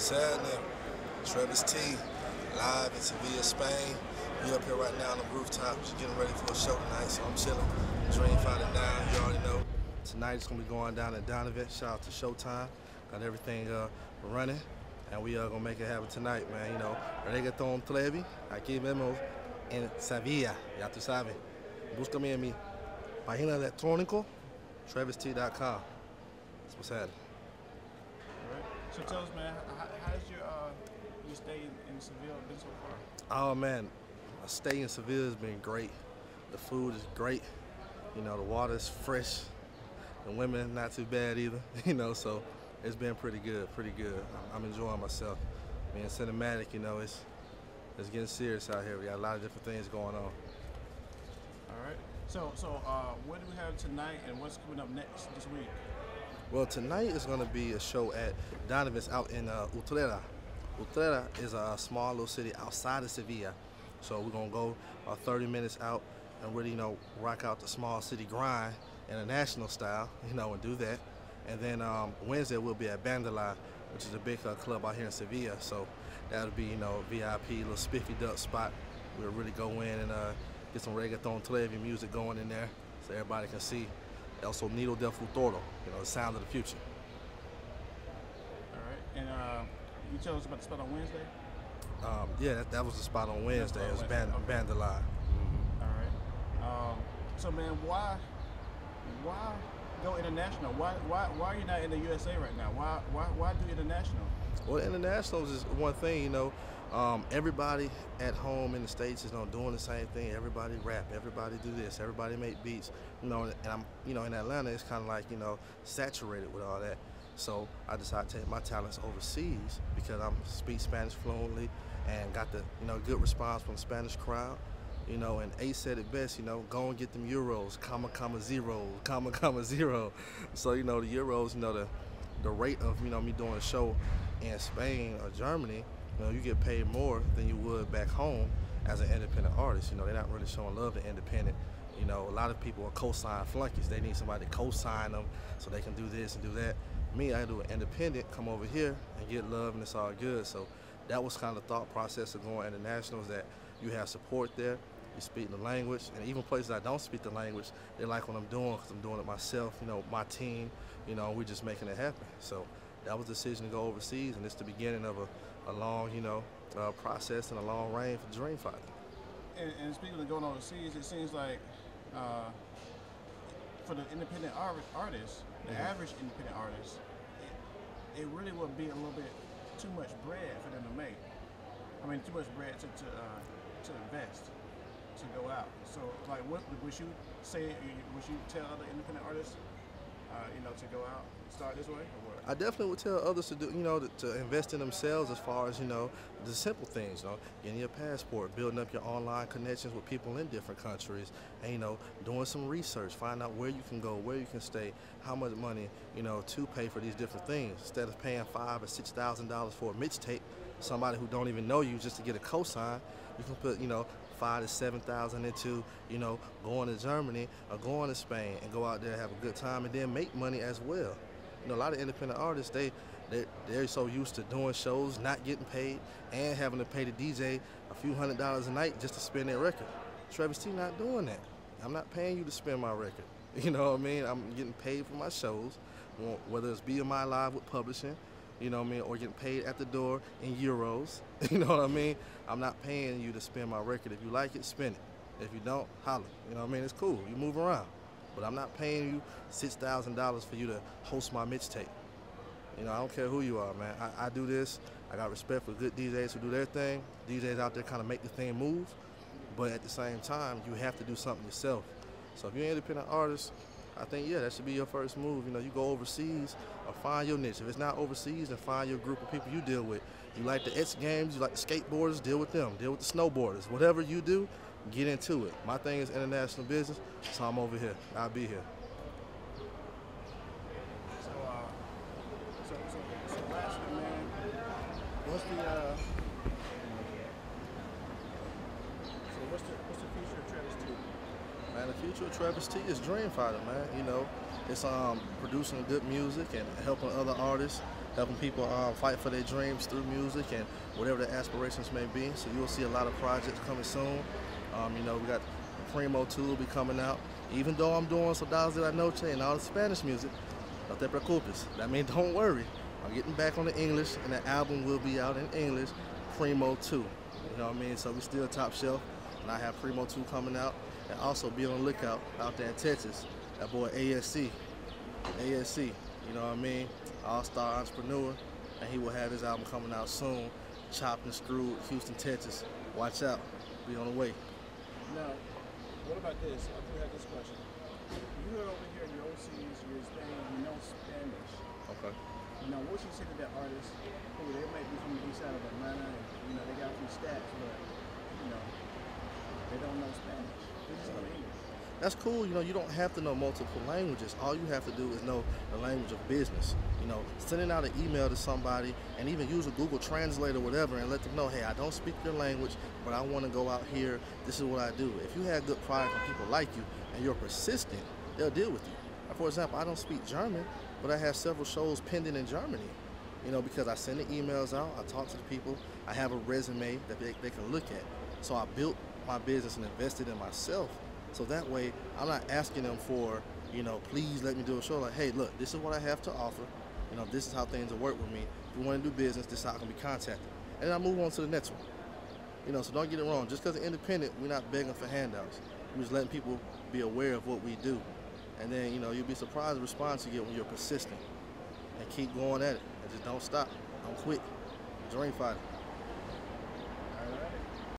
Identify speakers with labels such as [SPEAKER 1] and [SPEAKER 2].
[SPEAKER 1] What's happening? Trevis T, live in Sevilla, Spain. We up here right now on the rooftop, just getting ready for a show tonight, so I'm chilling. Dream Fighter down, you already know. Tonight it's gonna be going down at Donovan. Shout out to Showtime. Got everything running, and we are gonna make it happen tonight, man. You know, reggaeton Trevi, aquí vemos en Sevilla, ya tú sabes. Búscame en mi página electrónico, TrevisT.com. That's what's happening.
[SPEAKER 2] All right. So tell us, man, how's your stay in Seville been so far?
[SPEAKER 1] Oh man, my stay in Seville has been great. The food is great. You know, the water is fresh. The women not too bad either. You know, so it's been pretty good, pretty good. I'm enjoying myself. Being cinematic, you know, it's getting serious out here. We got a lot of different things going on.
[SPEAKER 2] All right. So what do we have tonight, and what's coming up next this week?
[SPEAKER 1] Well, tonight is going to be a show at Donovan's out in Utrera. Utrera is a small little city outside of Sevilla. So we're going to go about 30 minutes out and really, you know, rock out the small city grind international style, you know, and do that. And then Wednesday we'll be at Bandela, which is a big club out here in Sevilla. So that'll be, you know, VIP, little spiffy duck spot. We'll really go in and get some reggaeton Trevi music going in there so everybody can see El Sonido del Futuro, you know, the sound of the future.
[SPEAKER 2] All right. And you tell us about the spot on Wednesday?
[SPEAKER 1] Yeah, that was the spot on Wednesday. It was Bandela.
[SPEAKER 2] Mm-hmm. All right. So man, why go international? Why are you not in the USA right now? Why do international?
[SPEAKER 1] Well, internationals is one thing, you know. Everybody at home in the States is, you know, doing the same thing. Everybody rap, everybody do this, everybody make beats, you know. And I'm, you know, in Atlanta, it's kind of like, you know, saturated with all that. So I decided to take my talents overseas because I speak Spanish fluently and got the, you know, good response from the Spanish crowd. You know, and Ace said it best, you know, go and get them euros, comma, comma, zero, comma, comma, zero. So, you know, the euros, you know, the rate of, you know, me doing a show in Spain or Germany, you know, you get paid more than you would back home as an independent artist. You know, they're not really showing love to independent. You know, a lot of people are co-sign flunkies. They need somebody to co-sign them so they can do this and do that. Me, I do an independent, come over here and get love, and it's all good. So that was kind of the thought process of going international, is that you have support there. You speak the language, and even places I don't speak the language, they like what I'm doing because I'm doing it myself, you know, my team, you know, we're just making it happen. So that was the decision to go overseas, and it's the beginning of a long, you know, process and a long reign for Dream Fighter.
[SPEAKER 2] And speaking of going overseas, it seems like for the independent artist, the average independent artist, it really would be a little bit too much bread for them to make. I mean, too much bread to invest, to go out. So, like, what would you say? Would you tell other independent artists, you know, to go out and start this way, or what?
[SPEAKER 1] I definitely would tell others to do, you know, to invest in themselves as far as, you know, the simple things, you know, getting your passport, building up your online connections with people in different countries, and, you know, doing some research, find out where you can go, where you can stay, how much money, you know, to pay for these different things. Instead of paying $5,000 or $6,000 for a mixtape, somebody who don't even know you just to get a cosign, you can put, you know, $5,000 to $7,000 into, you know, going to Germany or going to Spain and go out there and have a good time and then make money as well. You know, a lot of independent artists, they're so used to doing shows, not getting paid, and having to pay the DJ a few $100s a night just to spin their record. Trevis T not doing that. I'm not paying you to spin my record. You know what I mean? I'm getting paid for my shows, whether it's BMI Live with publishing, you know what I mean, or getting paid at the door in euros. You know what I mean? I'm not paying you to spin my record. If you like it, spin it. If you don't, holler. You know what I mean? It's cool. You move around. But I'm not paying you $6,000 for you to host my mixtape. You know, I don't care who you are, man. I do this. I got respect for good DJs who do their thing. DJs out there kind of make the thing move. But at the same time, you have to do something yourself. So if you're an independent artist, I think, yeah, that should be your first move. You know, you go overseas or find your niche. If it's not overseas, then find your group of people you deal with. You like the X Games, you like the skateboarders, deal with them. Deal with the snowboarders. Whatever you do, get into it. My thing is international business, so I'm over here. I'll be here.
[SPEAKER 2] So lastly, man, what's the future of Trevis T?
[SPEAKER 1] Man, the future of Trevis T is Dream Fighter, man. You know, it's producing good music and helping other artists, helping people fight for their dreams through music and whatever their aspirations may be. So you'll see a lot of projects coming soon. You know, we got Primo 2 will be coming out. Even though I'm doing Soldados de la Noche and all the Spanish music, no te preocupes. That means don't worry. I'm getting back on the English, and the album will be out in English, Primo 2. You know what I mean? So we still top shelf, and I have Primo 2 coming out. And also be on the lookout out there in Texas, that boy ASC, you know what I mean? All-star entrepreneur, and he will have his album coming out soon. Chopped and Screwed, Houston, Texas. Watch out, be on the way.
[SPEAKER 2] Now, what about this? I do have this question. You are over here, you're overseas, you're in Spain, you know Spanish.
[SPEAKER 1] Okay.
[SPEAKER 2] You know, what you say to that artist, who they might be from the east side of Atlanta, and, you know, they got a few stats, but, you know, they don't know Spanish. They just know English.
[SPEAKER 1] That's cool. You know, you don't have to know multiple languages. All you have to do is know the language of business. You know, sending out an email to somebody and even use a Google Translate or whatever and let them know, hey, I don't speak your language, but I want to go out here. This is what I do. If you have good product and people like you and you're persistent, they'll deal with you. For example, I don't speak German, but I have several shows pending in Germany. You know, because I send the emails out, I talk to the people, I have a resume that they can look at. So I built my business and invested in myself. So that way, I'm not asking them for, you know, please let me do a show. Like, hey, look, this is what I have to offer. You know, this is how things will work with me. If you want to do business, this is how I can be contacted. And then I move on to the next one. You know, so don't get it wrong. Just because it's independent, we're not begging for handouts. We're just letting people be aware of what we do. And then, you know, you'll be surprised the response you get when you're persistent. And keep going at it. And just don't stop. Don't quit. Dream fighter.